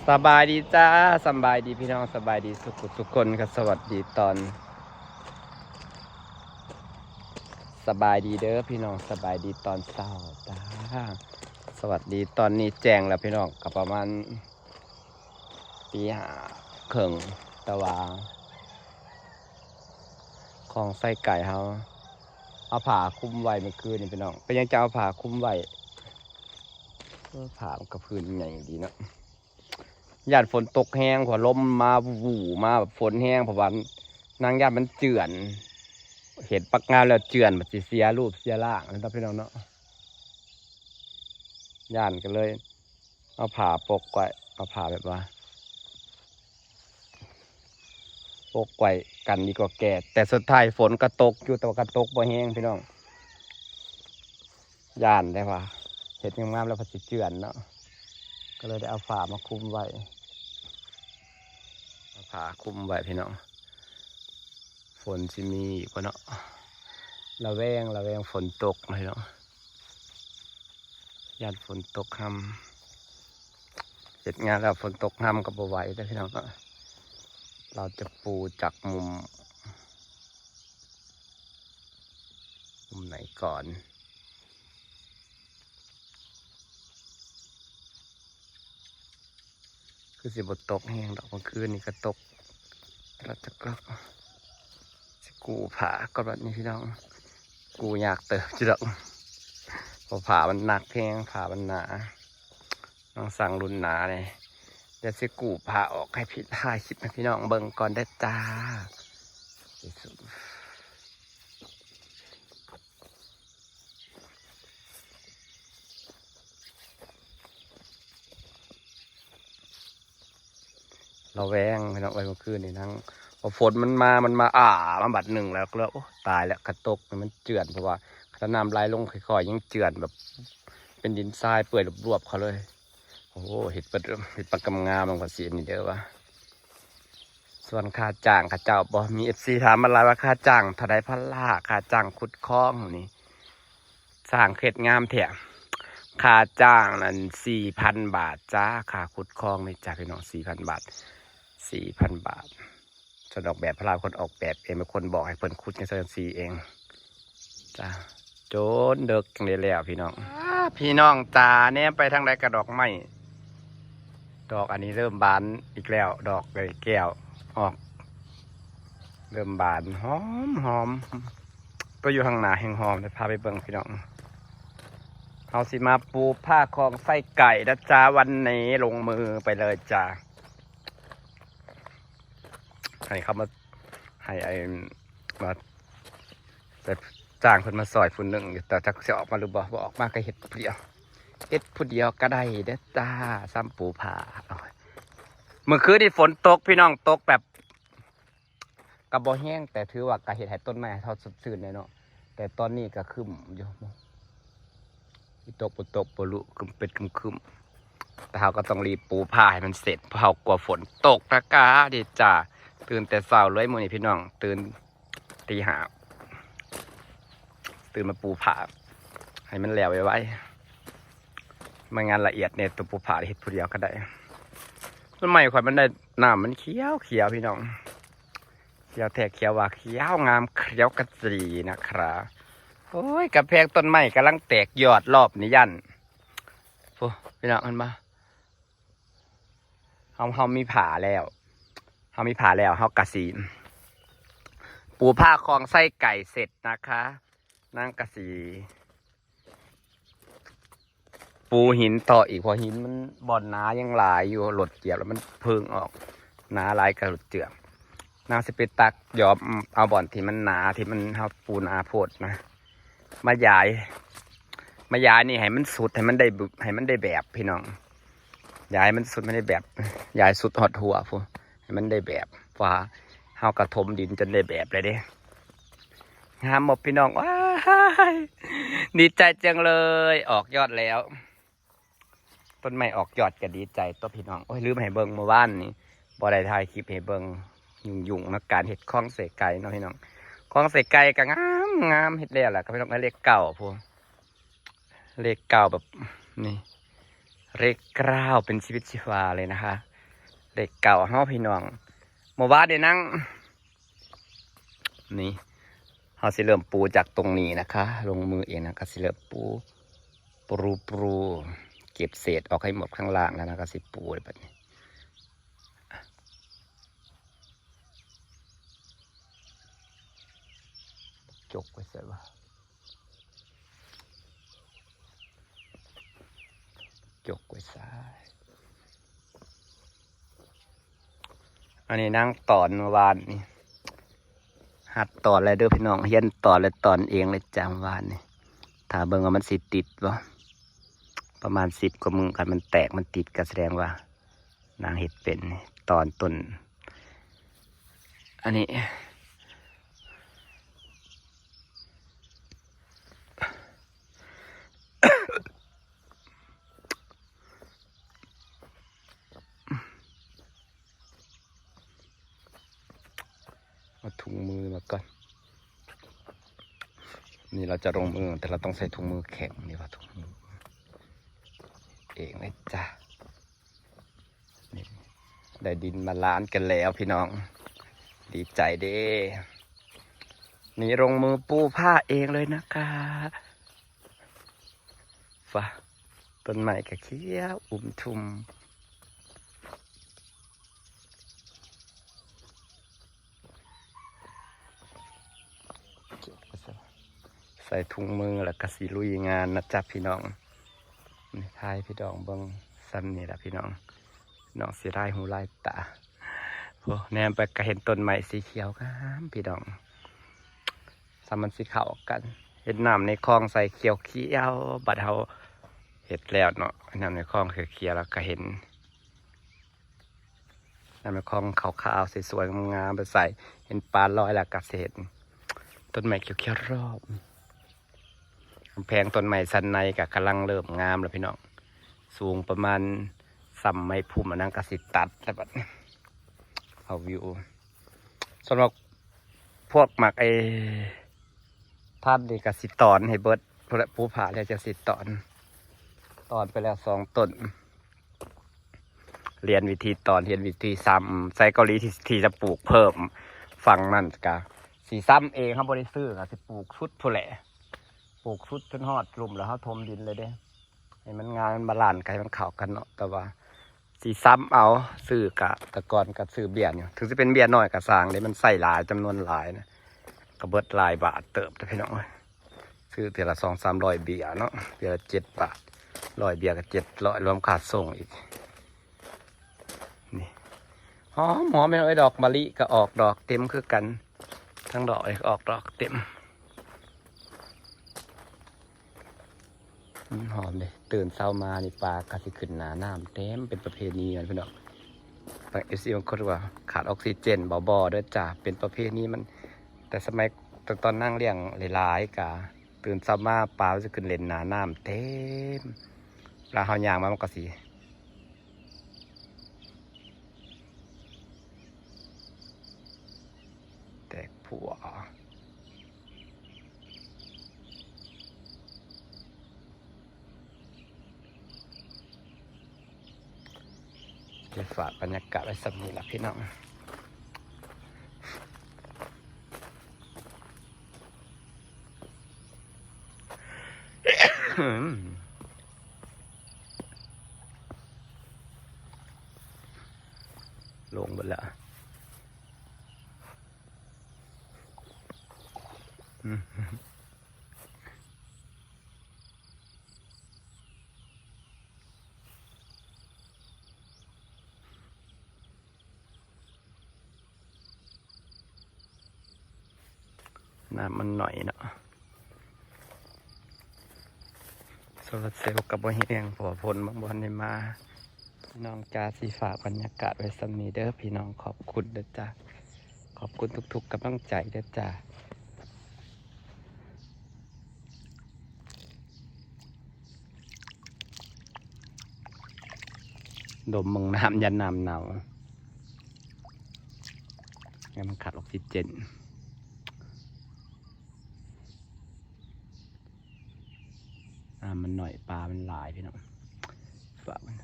สบายดีจ้าสบายดีพี่น้องสบายดีทุกคนครับสวัสดีตอนสบายดีเด้อพี่น้องสบายดีตอนเช้าจ้าสวัสดีตอนนี้แจ้งแล้วพี่น้องกับประมาณตีห้าครึ่งตะวันของไส้ไก่เขาเอาผ้าคลุมไว้เมื่อคืนนี่พี่น้องเป็นยังจะเอาผ้าคลุมไว้ผ้ามันกับพื้นใหญ่ดีเนาะญาติฝนตกแห้งกว่าลมมาวู่มาแบบฝนแห้งเพราะว่านางญาติมันเจือนเห็นปักงานแล้วเจือนมันสิเสียรูปเสียร่างนะครับพี่น้องเนาะย่านกันเลยเอาผ้าปกไว้เอาผ้าแบบว่าปกไว้กันดีกว่าแก่แต่สุดท้ายฝนก็ตกอยู่แต่ว่ากระตกบ่แห้งพี่น้องย่านได้ว่าเห็ดงามๆแล้วมันสิเจือนเนาะก็เลยได้เอาผ้ามาคลุมไว้เอาผ้าคลุมไว้พี่น้องฝนสิมีกว่าเนาะระแวงฝนตกพี่น้องย่านฝนตกห้ำเสร็จงานแล้วฝนตกห้ำก็บ่ไหวแล้วพี่น้องเนาะเราจะปูจากมุมไหนก่อนคือสิบตกแห้งดอกเมื่อคืนนี่ก็ตกเราจะก็สิกูผาก็แบบนี้พี่น้องกูอยากเติบจีดอกเพราะผามันหนักแห้งผามันหนาต้องสั่งรุ่นหนาเลยเดี๋ยวสิกูผาออกให้พี่ถ่ายคลิปให้พี่น้องเบิ่งก่อนได้จ้าเราแวงพี่น้องไว้เมื่อคืนนี่ทั้งพอฝนมันมามาบัดหนึ่งแล้วก็โอ้ตายแล้วกระตกมันเจือนเพราะว่าถ้าน้ำไหลลงค่อยๆยังเจือนแบบเป็นดินทรายเปื่อยรวบๆเขาเลยโอ้เห็ดปลากำงามมันกว่าสีนี่เด้อวะส่วนค่าจ้างค่าเจ้าบ่มีFCถามมาหลายว่าค่าจ้างเท่าใดพันล่าค่าจ้างขุดคลองนี่สร้างเขตงามแถมค่าจ้างนั้น4,000 บาทจ้าค่าขุดคลองนี่จ้าพี่น้อง4,000 บาทส่วนออกแบบพระราคนออกแบบเองเป็นคนบอกให้เพิ่นขุดในเซนซีเองจ้าโจนเด็กจังเลยแล้วพี่น้องจ้าเนี่ยไปทางใดกระดอกไม้ดอกอันนี้เริ่มบานอีกแล้วดอกเลยแก้วออกเริ่มบานหอมไปอยู่ข้างหน้าแห่งหอมจะพาไปเบิ่งพี่น้องเอาสิมาปูผ้าคลองไส้ไก่นะจ้าวันนี้ลงมือไปเลยจ้าให้เขามาให้มาแต่จ้างคนมาซอยฝุ่นหนึ่งแต่จะออกมาหรือบอกออกมาก็เห็ดผู้เดียวก็ได้เด้อจ้าซ้ำปูผ้าเมื่อคืนนี่ฝนตกพี่น้องตกแบบกระบอกแห้งแต่ถือว่ากระเห็ดให้ต้นไม้เขาสดชื่นเลยเนาะแต่ตอนนี้ก็คึมอยู่ตกปลุเป็นคึมแต่เขาก็ต้องรีบปูผ้าให้มันเสร็จเพราะเขากลัวฝนตกนะกาดิจ้าตื่นแต่เช้าเลยมื้อนี้พี่น้องตื่นตี 5ตื่นมาปูผ้าให้มันแล้วไว้มางานละเอียดเนี่ยตัวปูผ้าเฮ็ดผู้เดียวก็ได้ต้นไม้ข่อยมันได้น้ำมันเขียวพี่น้องเขียวแท้เขียวว่าเขียวงามเขียวกระจีนะครับโอ้ยกระแพงต้นไม้กำลังแตกยอดรอบนี้ยันโอ้พี่น้องมันมาเขามีผ่าแล้วเขากระสีปูผ้าคลองไส้ไก่เสร็จนะคะนั่งกระสีปูหินต่ออีกพอหินมันบ่อนน้ายังหลายอยู่หลดเกี่ยวแล้วมันพึ่งออกน้าหลายกระหลดเจือกนางสิไปตักยอมเอาบ่อนที่มันหนาที่มันเขาปูนาโพดนะมาย้ายนี่ให้มันสุดให้มันได้แบบพี่น้องย้ายมันสุดไม่ได้แบบย้ายสุดหดหัวพวกให้มันได้แบบว่าเฮากระทมดินจนได้แบบเลยเด้งามหมดพี่น้องว้ายดีใจจังเลยออกยอดแล้วต้นไม้ออกยอดก็ดีใจตัวพี่น้องโอ้ยลืมให้เบิ่งเมื่อวานนี้บ่ได้ถ่ายคลิปให้เบิ่งยุ่งนักการเห็ดคล้องเสกไก่เนาะพี่น้องคล้องเสกไก่ก็งามเห็ดแล้วแหละก็พี่น้องเลขเก่าพวกเลขเก่าแบบนี่เลขเก้าเป็นชีวิตชีวาเลยนะคะ เด็กเก่าเฮาพี่น้องเมื่อวานได้นั่งนี่เฮาสิเริ่มปูจากตรงนี้นะคะลงมือเองนะก็สิเริ่มปูเก็บเศษออกให้หมดข้างล่างแล้วนะก็สิปูแบบนี้จกไว้เสร็จว่าจกไว้ซ้ายอันนี้นั่งตอนเมื่อวานนี่หัดตอนอะไรเด้อพี่น้องเฮียนตอนและตอนเองเลยจ้าเมื่อวานนี่ถ้าเบิ่งว่ามันสิติดบ่ประมาณ10 กว่ามือกันมันแตกมันติดก็แสดงว่านางเห็ดเป็นตอนต้นอันนี้เอาถุงมือมาก่อนนี่เราจะลงมือแต่เราต้องใส่ถุงมือแข็งนี่ว่าถุงมือเองเลยจ้ะนี่ได้ดินมาล้านกันแล้วพี่น้องดีใจเด้นี่ลงมือปูผ้าเองเลยนะคะฟ้าต้นไม้กระเขี้ยวทุ่มใส่ถุงมือแล้วก็สีลุยงานนะจ๊ะพี่น้องนี่ทายพี่น้องเบิ้งซ้ำนี่แหละพี่น้องน้องสีไร่หูไร่ตาโอ้แนมไปก็เห็นต้นไม้สีเขียวครับพี่น้องสามันสีขาวกันเห็นน้ำในคลองใส่เขียวบัดเฮาเห็ดแล้วเนาะน้ำในคลองเขียวแล้วก็เห็นน้ำในคลองขาวๆสวยๆงามๆไปใส่เห็นปลาลอยแล้วก็เห็นต้นไม้เขียวๆรอบแพงต้นไม้สันในกับกำลังเริ่มงามแล้วพี่น้องสูงประมาณสัมไม้พุ่มอันนั้นกสิตัดแล้วแบบเอาวิวสำหรับพวกหมักท่านนี่กสิตอนให้เบิดปูผาแล้วจะสิตอนไปแล้ว2 ต้นเรียนวิธีตอนเรียนวิธีซ้ำใส่เกาหลีที่จะปลูกเพิ่มฝั่งนั่นกะสีซ้ำเองครับบริซื้อกะสิปลูกชุดผู้แหละปลูกชุดจนหอดกลุ่มแล้วเขาทมดินเลยเด้ให้มันงานมันบาลานซ์กันให้มันเข้ากันเนาะแต่ว่าสีซ้ำเอาซื้อกะตะกอนกับซื้อเบียร์เนี่ยถึงจะเป็นเบียร์น้อยกับสร้างเลยมันใส่หลายจำนวนหลายนะกระเบิดหลายบาทเติบแต่พี่น้องซื้อเท่าละ200-300เบียร์เนาะเบียร์ละ7 บาท100เบียร์ก็700รวมค่าส่งอีกนี่หอมไม่เอาไอ้ดอกมะลิก็ออกดอกเต็มคือกันทั้งดอกเลยออกดอกเต็มหอมเลยตื่นเช้ามานี่ปลากระสิขึ้นหนาน้ำเต็มเป็นประเพณีกันพี่น้องบางบางคนว่าขาดออกซิเจนบ่อด้วยจ้าเป็นประเพณีมันแต่สมัยตอนนั่งเลี้ยงหลายๆกะตื่นเช้ามาปลาจะขึ้นเล่นหนาน้ำเต็มปลาเฮายางมามันก็สิแตกผัวจะฝากบรรยากาศไว้สักนิดละพี่น้องลงหมดแล้วน้ำมันหน่อยเนาะโซลาร์เซลล์กับบ่เฮียงพอฝนบางวันได้มาพี่น้องจ้าสีฝากบรรยากาศไว้สมีเด้อพี่น้องขอบคุณเด้อจ้าขอบคุณทุกๆกำลังใจเด้อจ้าดมมึงน้ำยันน้ำเน่างั้นมันขาดออกซิเจนมันหน่อยปลามันหลายพี่น้องฝากมัน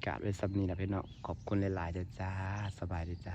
กาศไว้สำนีนะพี่น้องขอบคุณหลายๆเด้อจ้าสบายดีจ้า